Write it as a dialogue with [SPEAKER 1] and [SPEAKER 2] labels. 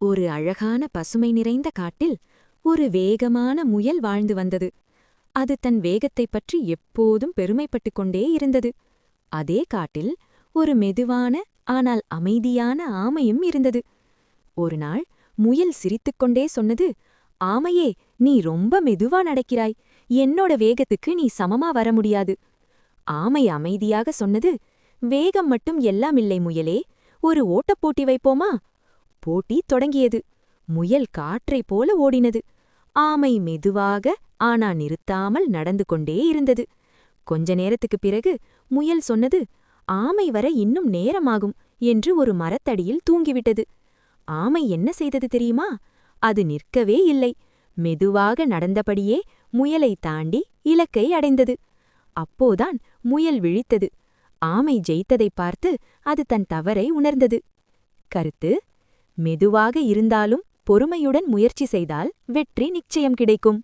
[SPEAKER 1] ஒரு அழகான பசுமை நிறைந்த காட்டில் ஒரு வேகமான முயல் வாழ்ந்து வந்தது. அது தன் வேகத்தைப் பற்றி எப்போதும் பெருமைப்பட்டுக் கொண்டே இருந்தது. அதே காட்டில் ஒரு மெதுவான ஆனால் அமைதியான ஆமையும் இருந்தது. ஒருநாள் முயல் சிரித்துக்கொண்டே சொன்னது, "ஆமையே, நீ ரொம்ப மெதுவா நடக்கிறாய். என்னோட வேகத்துக்கு நீ சமமா வர முடியாது." ஆமை அமைதியாக சொன்னது, "வேகம் மட்டும் எல்லாம் இல்லை முயலே. ஒரு ஓட்டப்போட்டி வைப்போமா?" போட்டி தொடங்கியது. முயல் காற்றைப் போல ஓடினது. ஆமை மெதுவாக ஆனா நிறுத்தாமல் நடந்து கொண்டே இருந்தது. கொஞ்ச நேரத்துக்குப் பிறகு முயல் சொன்னது, "ஆமை வர இன்னும் நேரமாகும்" என்று ஒரு மரத்தடியில் தூங்கிவிட்டது. ஆமை என்ன செய்தது தெரியுமா? அது நிற்கவே இல்லை. மெதுவாக நடந்தபடியே முயலை தாண்டி இலக்கை அடைந்தது. அப்போதான் முயல் விழித்தது. ஆமை ஜெயித்ததைப் பார்த்து அது தன் தவறை உணர்ந்தது. கருத்து: மெதுவாக இருந்தாலும் பொறுமையுடன் முயற்சி செய்தால் வெற்றி நிச்சயம் கிடைக்கும்.